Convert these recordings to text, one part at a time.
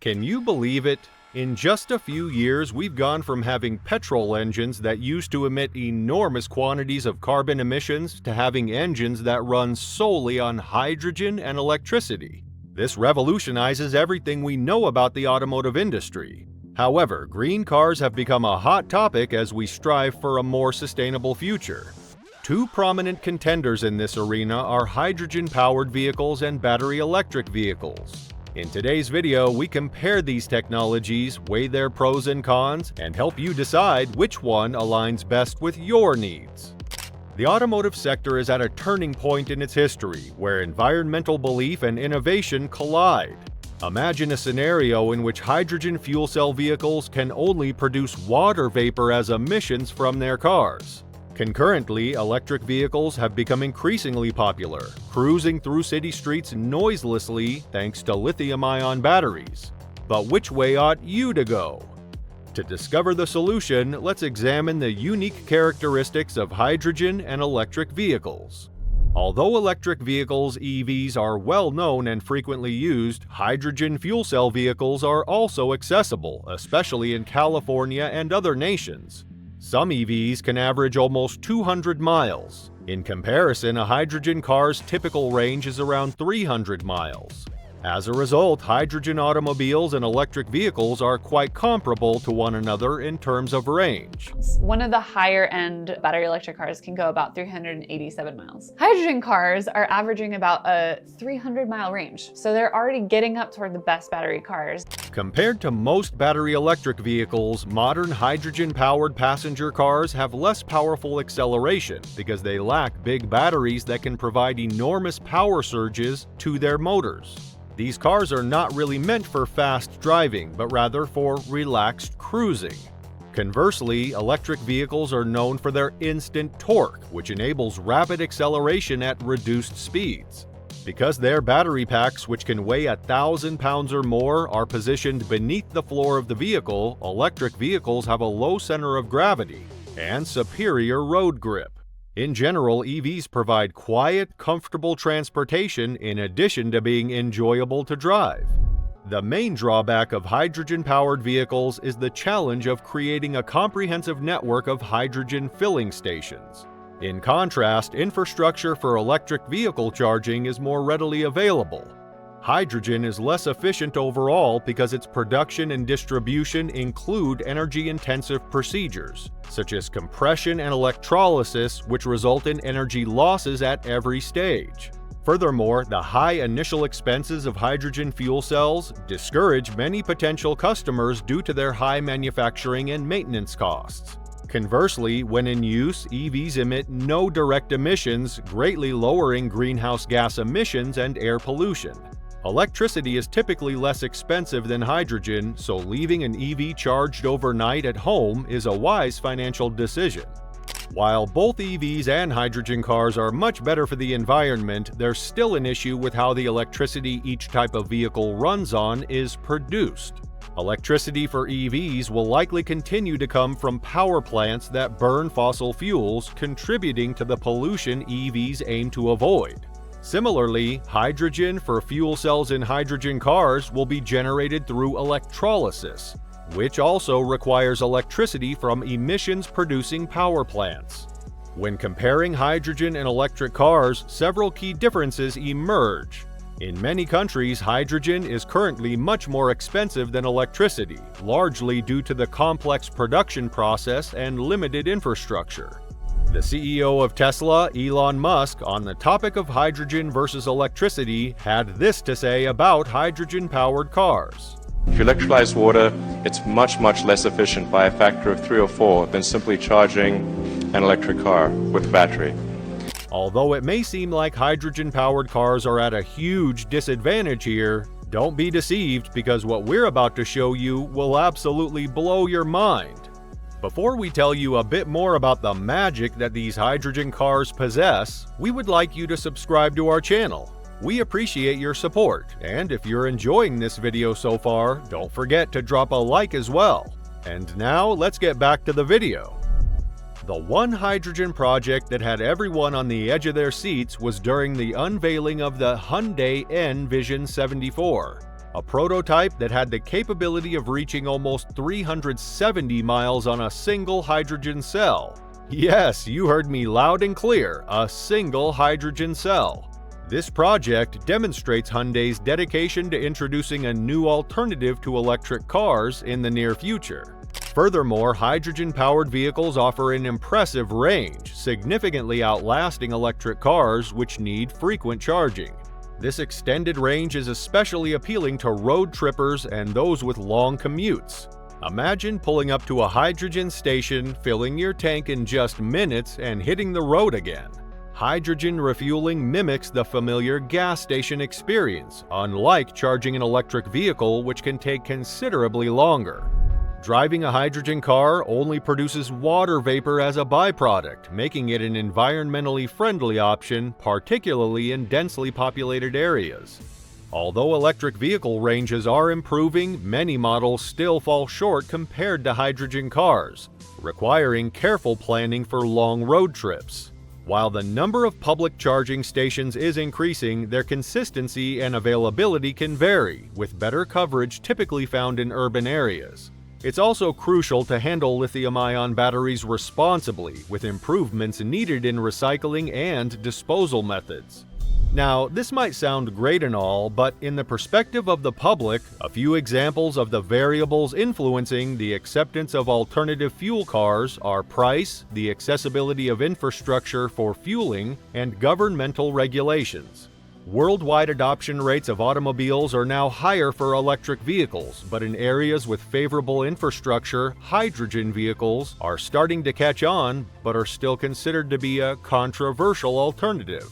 Can you believe it? In just a few years, we've gone from having petrol engines that used to emit enormous quantities of carbon emissions to having engines that run solely on hydrogen and electricity. This revolutionizes everything we know about the automotive industry. However, green cars have become a hot topic as we strive for a more sustainable future. Two prominent contenders in this arena are hydrogen-powered vehicles and battery electric vehicles. In today's video, we compare these technologies, weigh their pros and cons, and help you decide which one aligns best with your needs. The automotive sector is at a turning point in its history, where environmental belief and innovation collide. Imagine a scenario in which hydrogen fuel cell vehicles can only produce water vapor as emissions from their cars. Concurrently, electric vehicles have become increasingly popular, cruising through city streets noiselessly thanks to lithium-ion batteries. But which way ought you to go? To discover the solution, let's examine the unique characteristics of hydrogen and electric vehicles. Although electric vehicles, EVs, are well known and frequently used, hydrogen fuel cell vehicles are also accessible, especially in California and other nations. Some EVs can average almost 200 miles. In comparison, a hydrogen car's typical range is around 300 miles. As a result, hydrogen automobiles and electric vehicles are quite comparable to one another in terms of range. One of the higher-end battery electric cars can go about 387 miles. Hydrogen cars are averaging about a 300-mile range, so they're already getting up toward the best battery cars. Compared to most battery electric vehicles, modern hydrogen-powered passenger cars have less powerful acceleration because they lack big batteries that can provide enormous power surges to their motors. These cars are not really meant for fast driving, but rather for relaxed cruising. Conversely, electric vehicles are known for their instant torque, which enables rapid acceleration at reduced speeds. Because their battery packs, which can weigh 1,000 pounds or more, are positioned beneath the floor of the vehicle, electric vehicles have a low center of gravity and superior road grip. In general, EVs provide quiet, comfortable transportation in addition to being enjoyable to drive. The main drawback of hydrogen-powered vehicles is the challenge of creating a comprehensive network of hydrogen filling stations. In contrast, infrastructure for electric vehicle charging is more readily available. Hydrogen is less efficient overall because its production and distribution include energy-intensive procedures, such as compression and electrolysis, which result in energy losses at every stage. Furthermore, the high initial expenses of hydrogen fuel cells discourage many potential customers due to their high manufacturing and maintenance costs. Conversely, when in use, EVs emit no direct emissions, greatly lowering greenhouse gas emissions and air pollution. Electricity is typically less expensive than hydrogen, so leaving an EV charged overnight at home is a wise financial decision. While both EVs and hydrogen cars are much better for the environment, there's still an issue with how the electricity each type of vehicle runs on is produced. Electricity for EVs will likely continue to come from power plants that burn fossil fuels, contributing to the pollution EVs aim to avoid. Similarly, hydrogen for fuel cells in hydrogen cars will be generated through electrolysis, which also requires electricity from emissions-producing power plants. When comparing hydrogen and electric cars, several key differences emerge. In many countries, hydrogen is currently much more expensive than electricity, largely due to the complex production process and limited infrastructure. The CEO of Tesla, Elon Musk, on the topic of hydrogen versus electricity, had this to say about hydrogen-powered cars. If you electrolyze water, it's much less efficient by a factor of 3 or 4 than simply charging an electric car with a battery. Although it may seem like hydrogen-powered cars are at a huge disadvantage here, don't be deceived because what we're about to show you will absolutely blow your mind. Before we tell you a bit more about the magic that these hydrogen cars possess, we would like you to subscribe to our channel. We appreciate your support, and if you're enjoying this video so far, don't forget to drop a like as well. And now, let's get back to the video. The one hydrogen project that had everyone on the edge of their seats was during the unveiling of the Hyundai N Vision 74. a prototype that had the capability of reaching almost 370 miles on a single hydrogen cell. Yes, you heard me loud and clear, a single hydrogen cell. This project demonstrates Hyundai's dedication to introducing a new alternative to electric cars in the near future. Furthermore, hydrogen-powered vehicles offer an impressive range, significantly outlasting electric cars which need frequent charging. This extended range is especially appealing to road trippers and those with long commutes. Imagine pulling up to a hydrogen station, filling your tank in just minutes, and hitting the road again. Hydrogen refueling mimics the familiar gas station experience, unlike charging an electric vehicle, which can take considerably longer. Driving a hydrogen car only produces water vapor as a byproduct, making it an environmentally friendly option, particularly in densely populated areas. Although electric vehicle ranges are improving, many models still fall short compared to hydrogen cars, requiring careful planning for long road trips. While the number of public charging stations is increasing, their consistency and availability can vary, with better coverage typically found in urban areas. It's also crucial to handle lithium-ion batteries responsibly, with improvements needed in recycling and disposal methods. Now, this might sound great and all, but in the perspective of the public, a few examples of the variables influencing the acceptance of alternative fuel cars are price, the accessibility of infrastructure for fueling, and governmental regulations. Worldwide adoption rates of automobiles are now higher for electric vehicles, but in areas with favorable infrastructure, hydrogen vehicles are starting to catch on, but are still considered to be a controversial alternative.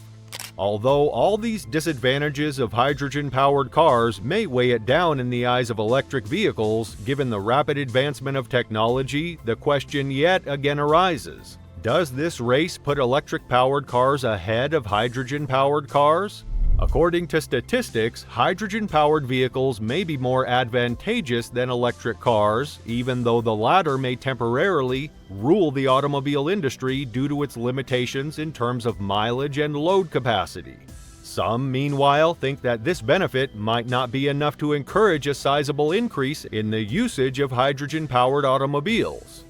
Although all these disadvantages of hydrogen-powered cars may weigh it down in the eyes of electric vehicles, given the rapid advancement of technology, the question yet again arises: does this race put electric-powered cars ahead of hydrogen-powered cars? According to statistics, hydrogen-powered vehicles may be more advantageous than electric cars, even though the latter may temporarily rule the automobile industry due to its limitations in terms of mileage and load capacity. Some, meanwhile, think that this benefit might not be enough to encourage a sizable increase in the usage of hydrogen-powered automobiles.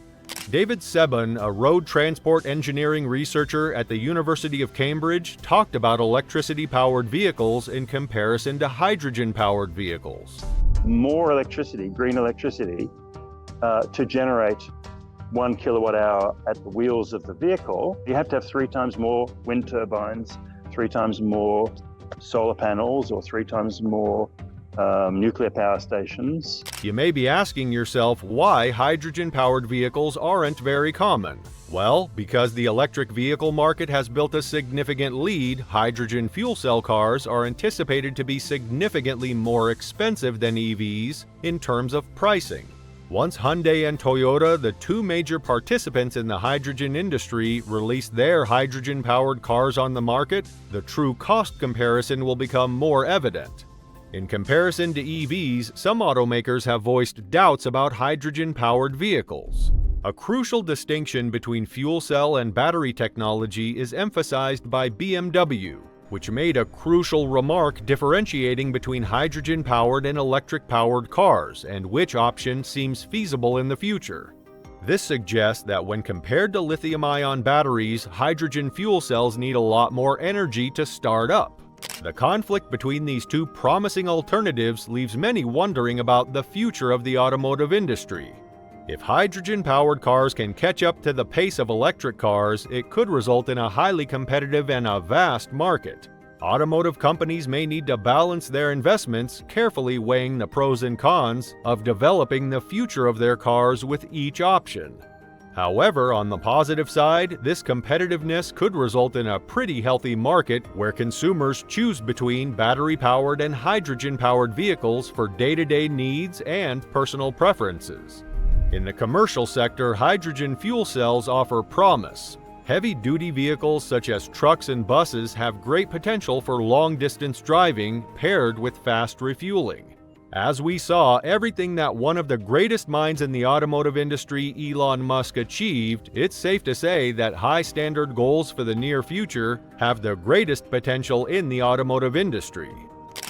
David Sebon, a road transport engineering researcher at the University of Cambridge, talked about electricity-powered vehicles in comparison to hydrogen-powered vehicles. More electricity, green electricity, to generate 1 kilowatt hour at the wheels of the vehicle, you have to have 3 times more wind turbines, 3 times more solar panels, or 3 times more nuclear power stations. You may be asking yourself why hydrogen-powered vehicles aren't very common. Well, because the electric vehicle market has built a significant lead, hydrogen fuel cell cars are anticipated to be significantly more expensive than EVs in terms of pricing. Once Hyundai and Toyota, the two major participants in the hydrogen industry, release their hydrogen-powered cars on the market, the true cost comparison will become more evident. In comparison to EVs, some automakers have voiced doubts about hydrogen-powered vehicles. A crucial distinction between fuel cell and battery technology is emphasized by BMW, which made a crucial remark differentiating between hydrogen-powered and electric-powered cars and which option seems feasible in the future. This suggests that when compared to lithium-ion batteries, hydrogen fuel cells need a lot more energy to start up. The conflict between these two promising alternatives leaves many wondering about the future of the automotive industry. If hydrogen-powered cars can catch up to the pace of electric cars, it could result in a highly competitive and a vast market. Automotive companies may need to balance their investments, carefully weighing the pros and cons of developing the future of their cars with each option. However, on the positive side, this competitiveness could result in a pretty healthy market where consumers choose between battery-powered and hydrogen-powered vehicles for day-to-day needs and personal preferences. In the commercial sector, hydrogen fuel cells offer promise. Heavy-duty vehicles such as trucks and buses have great potential for long-distance driving paired with fast refueling. As we saw, everything that one of the greatest minds in the automotive industry, Elon Musk, achieved, it's safe to say that high-standard goals for the near future have the greatest potential in the automotive industry.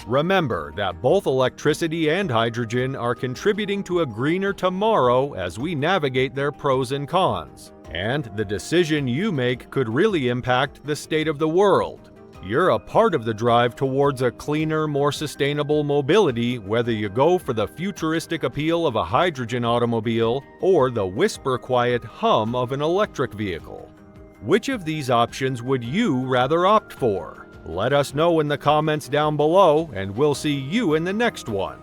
Remember that both electricity and hydrogen are contributing to a greener tomorrow as we navigate their pros and cons. And the decision you make could really impact the state of the world. You're a part of the drive towards a cleaner, more sustainable mobility, whether you go for the futuristic appeal of a hydrogen automobile or the whisper-quiet hum of an electric vehicle. Which of these options would you rather opt for? Let us know in the comments down below, and we'll see you in the next one.